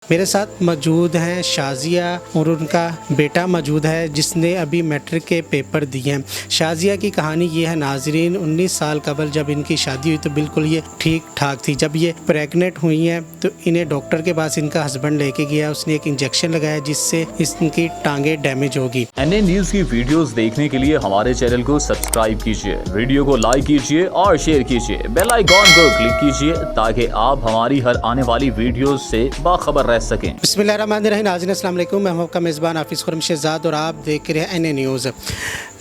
मेरे साथ मौजूद हैं शाज़िया और उनका बेटा मौजूद है जिसने अभी मैट्रिक के पेपर दिए हैं। शाज़िया की कहानी ये है नाजरीन, 19 साल कबल जब इनकी शादी हुई तो बिल्कुल ये ठीक ठाक थी। जब ये प्रेग्नेंट हुई हैं तो इन्हें डॉक्टर के पास इनका हस्बैंड लेके गया, उसने एक इंजेक्शन लगाया जिससे इनकी टांगे डैमेज होगी। एनए न्यूज की वीडियोस देखने के लिए हमारे चैनल को सब्सक्राइब कीजिए, वीडियो को लाइक कीजिए और शेयर कीजिए, बेल आइकॉन को क्लिक कीजिए ताकि आप हमारी हर आने वाली वीडियोस से बाखबर रह सकें। बिस्मिल्लाहिर्रहमानिर्रहीम। नाज़रीन अस्सलाम वालेकुम, मैं हूं आपका मेज़बान हाफिज़ खुर्रम शहज़ाद और आप देख रहे हैं एनए न्यूज़।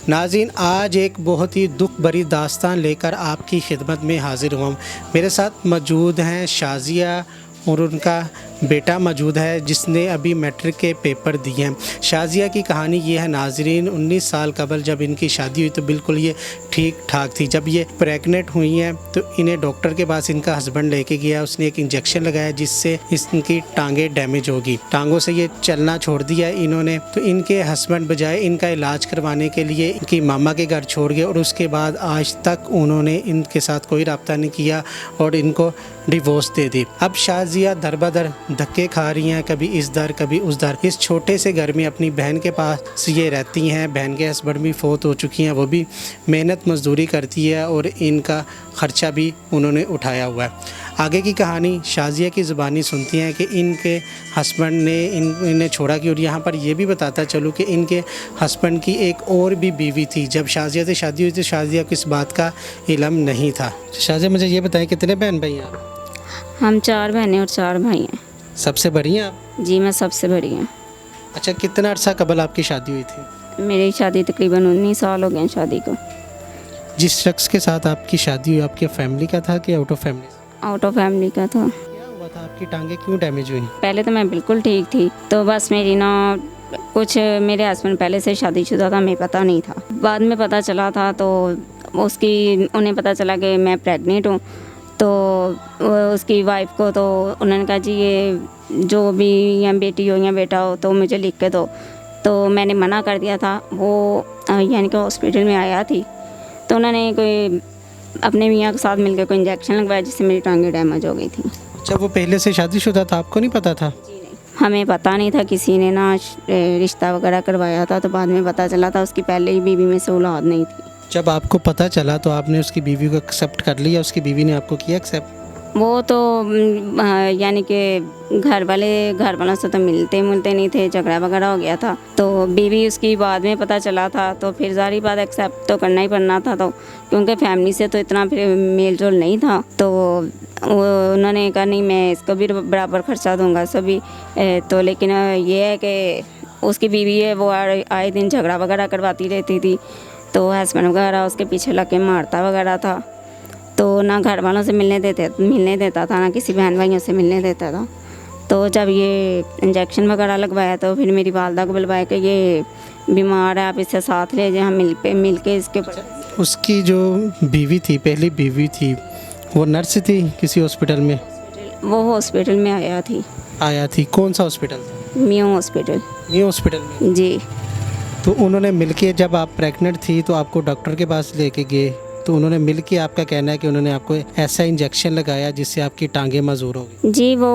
नाज़रीन, आज एक बहुत ही दुख भरी दास्तान लेकर आपकी खिदमत में हाजिर हुआ हूँ। मेरे साथ मौजूद हैं शाज़िया और उनका बेटा मौजूद है जिसने अभी मैट्रिक के पेपर दिए हैं। शाज़िया की कहानी ये है नाजरीन, 19 साल कबल जब इनकी शादी हुई तो बिल्कुल ये ठीक ठाक थी। जब ये प्रेग्नेंट हुई हैं तो इन्हें डॉक्टर के पास इनका हस्बैंड लेके गया, उसने एक इंजेक्शन लगाया जिससे इनकी टांगे डैमेज होगी, टांगों से ये चलना छोड़ दिया इन्होंने। तो इनके हस्बैंड बजाय इनका इलाज करवाने के लिए इनकी मामा के घर छोड़ गए और उसके बाद आज तक उन्होंने इनके साथ कोई रब्ता नहीं किया और इनको डिवोर्स दे दी। अब शाज़िया दर बदर धक्के खा रही हैं, कभी इस दर कभी उस दर। इस छोटे से घर में अपनी बहन के पास ये रहती हैं। बहन के हस्बैंड भी फोत हो चुकी हैं, वो भी मेहनत मजदूरी करती है और इनका ख़र्चा भी उन्होंने उठाया हुआ है। आगे की कहानी शाज़िया की ज़ुबानी सुनती हैं कि इनके हस्बैंड ने इन्हें छोड़ा कि, और यहाँ पर यह भी बताता चलूँ कि इनके हस्बैंड की एक और भी बीवी थी। जब शाज़िया से शादी हुई तो शाज़िया को इस बात का इल्म नहीं था। शाज़िया, मुझे ये बताएं कितने बहन भाई हैं आप? हम 4 बहनें और 4 भाई हैं। सबसे बड़ी हैं आप? जी, मैं सबसे बड़ी हूँ। अच्छा, कितना अर्सा कबल आपकी शादी हुई थी? मेरी शादी तकरीबन 19 साल हो गए हैं शादी को। जिस शख्स के साथ आपकी शादी हुई आपके फैमिली का था कि out of family? Out of family का था। क्या हुआ था, आपकी टांगे क्यों डैमेज हुई? पहले तो मैं बिल्कुल ठीक थी, तो बस मेरी ना कुछ मेरे हस्बैंड पहले से शादीशुदा था, हमें पता नहीं था। बाद में पता चला था तो उन्हें पता चला कि मैं प्रेग्नेंट हूँ। तो उसकी वाइफ को तो उन्होंने कहा जी ये जो भी या बेटी हो या बेटा हो तो मुझे लिख के दो। तो मैंने मना कर दिया था। वो यानी कि हॉस्पिटल में आया थी तो उन्होंने कोई अपने मियाँ के साथ मिलकर कोई इंजेक्शन लगवाया जिससे मेरी टांगें डैमेज हो गई थी। अच्छा, वो पहले से शादीशुदा था, आपको नहीं पता था? जी नहीं, हमें पता नहीं था। किसी ने ना रिश्ता वगैरह करवाया था तो बाद में पता चला था उसकी पहले ही बीवी में से औलाद नहीं थी। जब आपको पता चला तो आपने उसकी बीवी को एक्सेप्ट कर लिया, उसकी बीवी ने आपको किया एक्सेप्ट? वो तो यानी कि घर वालों से तो मिलते नहीं थे, झगड़ा वगैरह हो गया था। तो बीवी उसकी बाद में पता चला था तो फिर सारी बात एक्सेप्ट तो करना ही पड़ना था। तो क्योंकि फैमिली से तो इतना फिर मेल जोल नहीं था तो उन्होंने कहा नहीं मैं इसको भी बराबर खर्चा दूंगा सभी। तो लेकिन ये है कि उसकी बीवी है वो आए दिन झगड़ा वगैरह करवाती रहती थी। तो हस्बैंड वगैरह उसके पीछे लग के मारता वगैरह था। तो ना घर वालों से मिलने देता था, ना किसी बहन भाइयों से मिलने देता था। तो जब ये इंजेक्शन वगैरह लगवाया तो फिर मेरी वालदा को बुलवाया कि ये बीमार है, आप इससे साथ ले जाए, हम मिल के इसके ऊपर। उसकी जो बीवी थी, पहली बीवी थी, वो नर्स थी किसी हॉस्पिटल में? वो हॉस्पिटल में आया थी। कौन सा हॉस्पिटल? मियो हॉस्पिटल। मियो हॉस्पिटल में? जी। तो उन्होंने मिलके, जब आप प्रेग्नेंट थी तो आपको डॉक्टर के पास लेके गए, तो उन्होंने मिलके, आपका कहना है कि उन्होंने आपको ऐसा इंजेक्शन लगाया जिससे आपकी टांगें मजबूत हो गई? जी, वो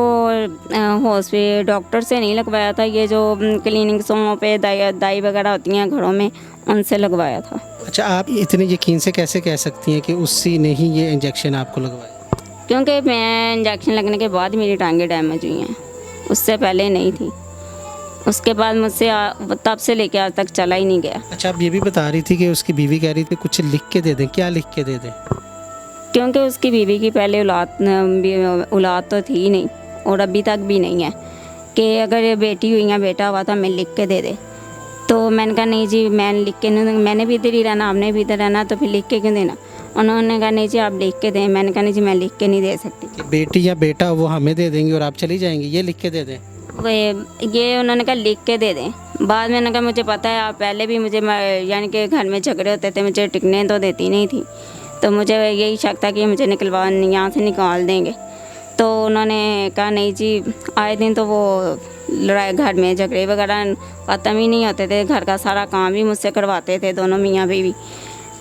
हॉस्पिटल डॉक्टर से नहीं लगवाया था, ये जो क्लिनिक्सों पे दाई वगैरह होती हैं घरों में उनसे लगवाया था। अच्छा, आप इतने यकीन से कैसे कह सकती हैं कि उसी ने ही ये इंजेक्शन आपको लगवाया? क्योंकि मैं इंजेक्शन लगने के बाद मेरी टांगें डैमेज हुई हैं, उससे पहले नहीं थी। उसके बाद मुझसे तब से लेके आज तक चला ही नहीं गया। अच्छा, आप ये भी बता रही थी कि उसकी बीवी कह रही थी कुछ लिख के दे दें, क्या लिख के दे दें? क्योंकि उसकी बीवी की पहले औलाद तो थी ही नहीं और अभी तक भी नहीं है कि अगर ये बेटी हुई या बेटा हुआ तो मैं लिख के दे दे। तो मैंने कहा नहीं जी, मैं लिख के नहीं, मैंने भी इधर ही रहना, आपने भी इधर रहना, तो फिर लिख के क्यों देना? उन्होंने कहा नहीं जी आप लिख के दें। मैंने कहा नहीं जी मैं लिख के नहीं दे सकती। कि बेटी या बेटा वो हमें दे देंगे और आप चली जाएंगी, ये लिख के दे दें? ये उन्होंने कहा लिख के दे दें। बाद में उन्होंने कहा मुझे पता है आप पहले भी मुझे यानी कि घर में झगड़े होते थे, मुझे टिकने तो देती नहीं थी, तो मुझे यही शक था कि मुझे यहाँ से निकाल देंगे। तो उन्होंने कहा नहीं जी, आए दिन तो वो लड़ाई घर में झगड़े वगैरह ख़त्म ही नहीं होते थे। घर का सारा काम भी मुझसे करवाते थे दोनों मियाँ बीवी,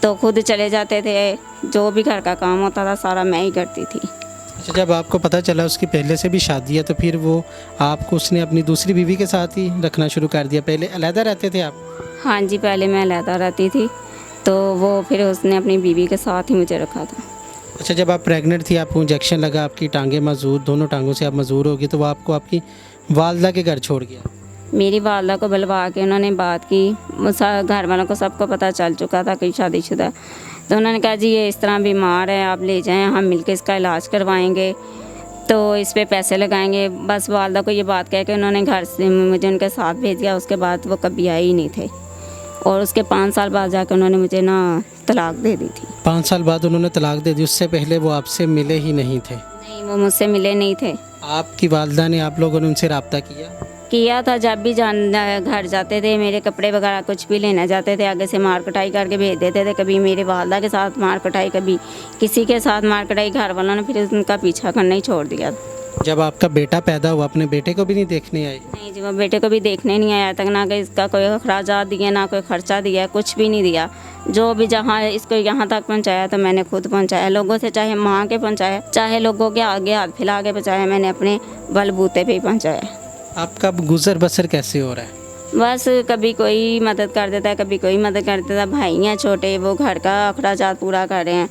तो खुद चले जाते थे, जो भी घर का काम होता था सारा मैं ही करती थी। अच्छा, जब आपको पता चला उसकी पहले से भी शादी है तो फिर वो आपको उसने अपनी दूसरी बीवी के साथ ही रखना शुरू कर दिया? पहले अलहदा रहते थे आप? हाँ जी, पहले मैं अलहदा रहती थी, तो वो फिर उसने अपनी बीवी के साथ ही मुझे रखा था। अच्छा, जब आप प्रेग्नेंट थी, आपको इंजेक्शन लगा, आपकी टांगें मजबूत, दोनों टांगों से आप मजबूर हो गई, तो वो आपको आपकी वालदा के घर छोड़ गया? मेरी वालदा को बुलवा के उन्होंने बात की, घर वालों को सबको पता चल चुका था कि शादीशुदा। तो उन्होंने कहा जी ये इस तरह बीमार है, आप ले जाएं, हम मिलकर इसका इलाज करवाएंगे, तो इस पे पैसे लगाएंगे। बस वालदा को ये बात कह के उन्होंने घर से मुझे उनके साथ भेज दिया। उसके बाद वो कभी आए ही नहीं थे, और उसके 5 साल बाद जाकर उन्होंने मुझे ना तलाक दे दी थी। 5 साल बाद उन्होंने तलाक दे दी? उससे पहले वो आपसे मिले ही नहीं थे? नहीं, वो मुझसे मिले नहीं थे। आपकी वालदा ने, आप लोगों ने उनसे रब्ता किया था। जब भी घर जाते थे, मेरे कपड़े वगैरह कुछ भी लेना जाते थे, आगे से मार कटाई करके भेज देते थे। कभी मेरे वालदा के साथ मार कटाई, कभी किसी के साथ मार कटाई। घर वालों ने फिर उनका पीछा करना ही छोड़ दिया। जब आपका बेटा पैदा हुआ, अपने बेटे को भी नहीं देखने आए? नहीं जी, वो बेटे को भी देखने नहीं आया तक, ना कि इसका कोई अखराजात दिया, ना कोई खर्चा दिया, कुछ भी नहीं दिया। जो भी जहाँ इसको यहाँ तक पहुँचाया तो मैंने खुद पहुँचाया, लोगों से चाहे मांग के पहुँचाया, चाहे लोगों के आगे हाथ फैला के पहुँचाया, मैंने अपने बलबूते पे ही पहुँचाया। आपका गुजर बसर कैसे हो रहा है? बस कभी कोई मदद कर देता है, कभी कोई मदद कर देता है। भाई हैं छोटे, वो घर का अखराजात पूरा कर रहे हैं,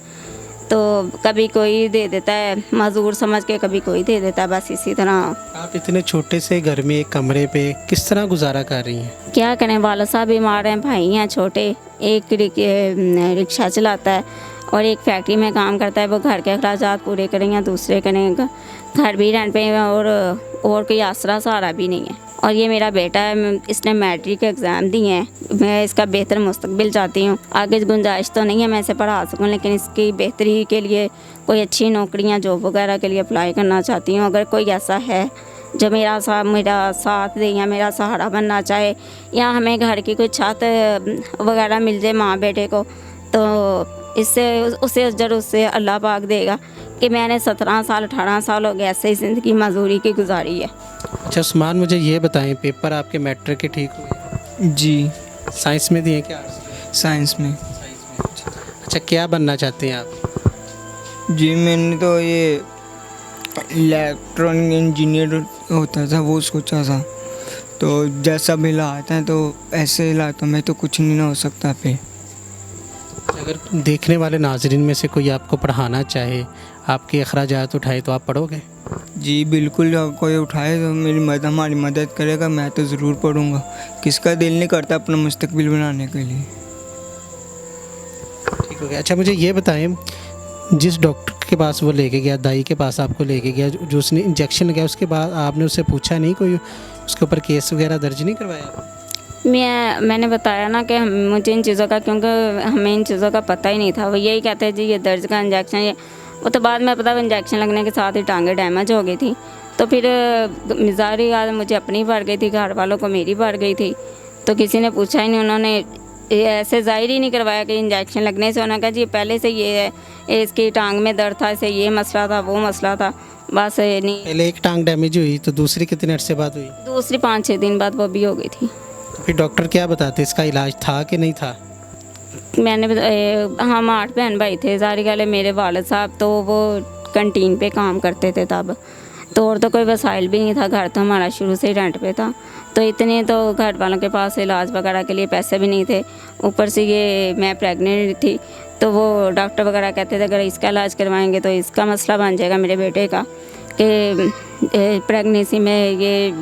तो कभी कोई दे देता है मजदूर समझ के, कभी कोई दे देता है, बस इसी तरह। आप इतने छोटे से घर में, एक कमरे पे किस तरह गुजारा कर रही हैं? क्या करें, वाला साहब बीमार हैं, भाई हैं छोटे, एक रिक्शा चलाता है और एक फैक्ट्री में काम करता है। वो घर के अखराजात पूरे करेंगे, दूसरे करेंगे, घर भी रेंट पे, और कोई आसरा सहारा भी नहीं है। और ये मेरा बेटा है, इसने मैट्रिक के एग्ज़ाम दिए हैं। मैं इसका बेहतर मुस्तकबिल चाहती हूँ। आगे गुंजाइश तो नहीं है मैं इसे पढ़ा सकूँ, लेकिन इसकी बेहतरी के लिए कोई अच्छी नौकरियाँ, जॉब वगैरह के लिए अप्लाई करना चाहती हूँ। अगर कोई ऐसा है जो मेरा साथ दे या मेरा सहारा बनना चाहे, या हमें घर की कोई छत वगैरह मिल जाए माँ बेटे को, तो इससे उसे अजर उससे अल्लाह पाक देगा कि मैंने 17 साल 18 साल हो गए ऐसे ही ज़िंदगी मजदूरी की गुजारी है। अच्छा उस्मान, मुझे ये बताएं, पेपर आपके मैट्रिक के ठीक हुए? जी, साइंस में दिए क्या? साइंस में। अच्छा, क्या बनना चाहते हैं आप? जी, मैंने तो ये इलेक्ट्रॉनिक इंजीनियर होता था वो सोचा था, तो जैसा भी लाता है तो ऐसे ही लाता, मैं तो कुछ नहीं ना हो सकता पे। अगर देखने वाले नाजरीन में से कोई आपको पढ़ाना चाहे, आपके अखराजात उठाए, तो आप पढ़ोगे? जी बिल्कुल, कोई उठाए तो हमारी मदद करेगा, मैं तो ज़रूर पढ़ूँगा। किसका दिल नहीं करता अपना मुस्तकबिल बनाने के लिए। ठीक हो गया। अच्छा मुझे ये बताएं, जिस डॉक्टर के पास वो लेके गया, दाई के पास आपको लेके गया, जो उसने इंजेक्शन लगाया, उसके बाद आपने उससे पूछा नहीं, कोई उसके ऊपर केस वगैरह दर्ज नहीं करवाया? मैंने बताया ना कि मुझे इन चीज़ों का, क्योंकि हमें इन चीज़ों का पता ही नहीं था। वो यही कहते हैं जी ये दर्द का इंजेक्शन, ये वो तो बाद में पता, इंजेक्शन लगने के साथ ही टांगें डैमेज हो गई थी। तो फिर ज़ाहिर याद मुझे अपनी बढ़ गई थी, घर वालों को मेरी बढ़ गई थी, तो किसी ने पूछा ही नहीं। उन्होंने ऐसे ज़ाहिर ही नहीं करवाया कि इंजेक्शन लगने से। उन्होंने कहा जी पहले से ये है, इसकी टांग में दर्द था, इसे ये मसला था, वो मसला था, बस नहीं। पहले एक टांग डैमेज हुई, तो दूसरी कितने अरसे बाद हुई? दूसरी 5-6 दिन बाद वो भी हो गई थी। फिर डॉक्टर क्या बताते, इसका इलाज था कि नहीं था? मैंने हम 8 बहन भाई थे। ज़ाहिर गल है मेरे वालिद साहब तो वो कैंटीन पे काम करते थे तब, तो और तो कोई वसाइल भी नहीं था। घर तो हमारा शुरू से ही रेंट पे था, तो इतने तो घर वालों के पास इलाज वगैरह के लिए पैसे भी नहीं थे। ऊपर से ये मैं प्रेग्नेंट थी, तो वो डॉक्टर वगैरह कहते थे अगर इसका इलाज करवाएंगे तो इसका मसला बन जाएगा मेरे बेटे का, कि प्रेगनेंसी में ये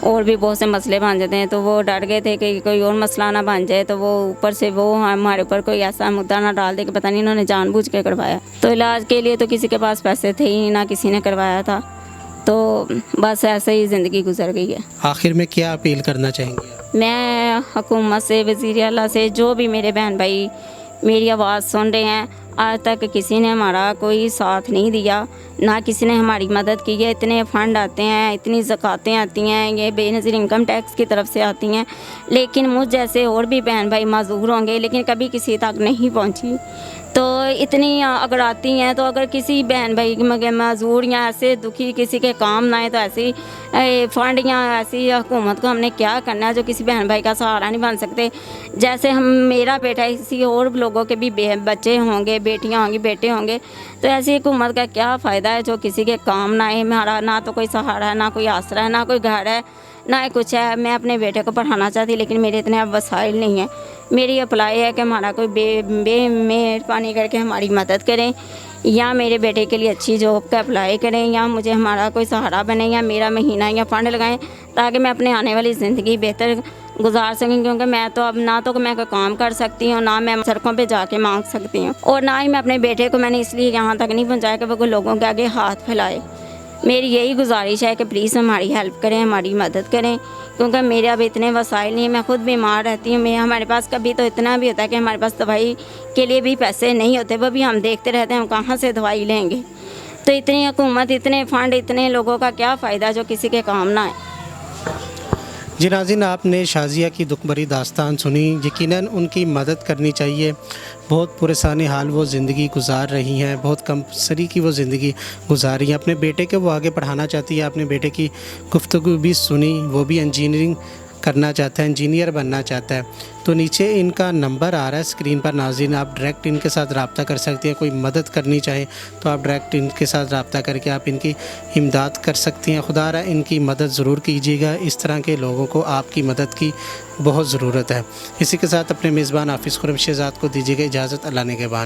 और भी बहुत से मसले बन जाते हैं। तो वो डर गए थे कि कोई और मसला ना बन जाए, तो वो ऊपर से वो हमारे ऊपर कोई ऐसा मुद्दा ना डाल दे कि पता नहीं इन्होंने जानबूझ के करवाया। तो इलाज के लिए तो किसी के पास पैसे थे ही ना, किसी ने करवाया था, तो बस ऐसे ही ज़िंदगी गुजर गई है। आखिर में क्या अपील करना चाहेंगे आप? मैं हुकूमत से, वज़ीर आला से, जो भी मेरे बहन भाई मेरी आवाज़ सुन रहे हैं, आज तक किसी ने हमारा कोई साथ नहीं दिया, ना किसी ने हमारी मदद की है। इतने फ़ंड आते हैं, इतनी ज़कातें आती हैं, ये बेनज़ीर इनकम टैक्स की तरफ से आती हैं, लेकिन मुझ जैसे और भी बहन भाई माजूर होंगे, लेकिन कभी किसी तक नहीं पहुंची। तो इतनी अगड़ाती हैं। तो अगर किसी बहन भाई के मजदूर या ऐसे दुखी किसी के काम ना आए तो ऐसी फंड या ऐसी हुकूमत को हमने क्या करना है जो किसी बहन भाई का सहारा नहीं बन सकते। जैसे हम मेरा बेटा है, किसी और लोगों के भी बच्चे होंगे, बेटियां होंगी, बेटे होंगे, तो ऐसी हुकूमत का क्या फ़ायदा है जो किसी के काम ना आए। हमारा ना तो कोई सहारा है, ना कोई आसरा है, ना कोई घर है, ना ही कुछ है। मैं अपने बेटे को पढ़ाना चाहती लेकिन मेरे इतने अब वसाइल नहीं है। मेरी अप्लाई है कि हमारा कोई मेहरबानी करके हमारी मदद करें, या मेरे बेटे के लिए अच्छी जॉब का अप्लाई करें, या मुझे हमारा कोई सहारा बने, या मेरा महीना या फ़ंड लगाएं ताकि मैं अपने आने वाली ज़िंदगी बेहतर गुजार सकें। क्योंकि मैं तो अब ना तो मैं कोई काम कर सकती हूँ, ना मैं सड़कों पे जाके मांग सकती हूँ, और ना ही मैं अपने बेटे को मैंने इसलिए यहाँ तक नहीं पहुँचाया कि वो कोई लोगों के आगे हाथ फैलाए। मेरी यही गुजारिश है कि प्लीज़ हमारी हेल्प करें, हमारी मदद करें, क्योंकि मेरे अब इतने वसाइल नहीं है। मैं खुद बीमार रहती हूँ। हमारे पास कभी तो इतना भी होता है कि हमारे पास दवाई के लिए भी पैसे नहीं होते, वो भी हम देखते रहते हैं हम कहाँ से दवाई लेंगे। तो इतनी हुकूमत, इतने फ़ंड, इतने लोगों का क्या फ़ायदा जो किसी के काम ना आए। जी नाज़रीन, आपने शाज़िया की दुख भरी दास्तान सुनी। यकीनन उनकी मदद करनी चाहिए। बहुत परेशानी हाल वो ज़िंदगी गुजार रही हैं, बहुत कमसरी की वो ज़िंदगी गुजार रही हैं। अपने बेटे के वो आगे पढ़ाना चाहती है। अपने बेटे की गुफ्तगू भी सुनी, वो भी इंजीनियरिंग करना चाहता है, इंजीनियर बनना चाहता है। तो नीचे इनका नंबर आ रहा है स्क्रीन पर नाज़रीन, आप डायरेक्ट इनके साथ रब्ता कर सकती हैं। कोई मदद करनी चाहे तो आप डायरेक्ट इनके साथ रब्ता करके आप इनकी इमदाद कर सकती हैं। खुदा रहा इनकी मदद ज़रूर कीजिएगा। इस तरह के लोगों को आपकी मदद की बहुत ज़रूरत है। इसी के साथ अपने मेज़बान हाफिज़ खुर्रम शहज़ाद को दीजिएगा इजाज़त। अल्लाह निगहबान।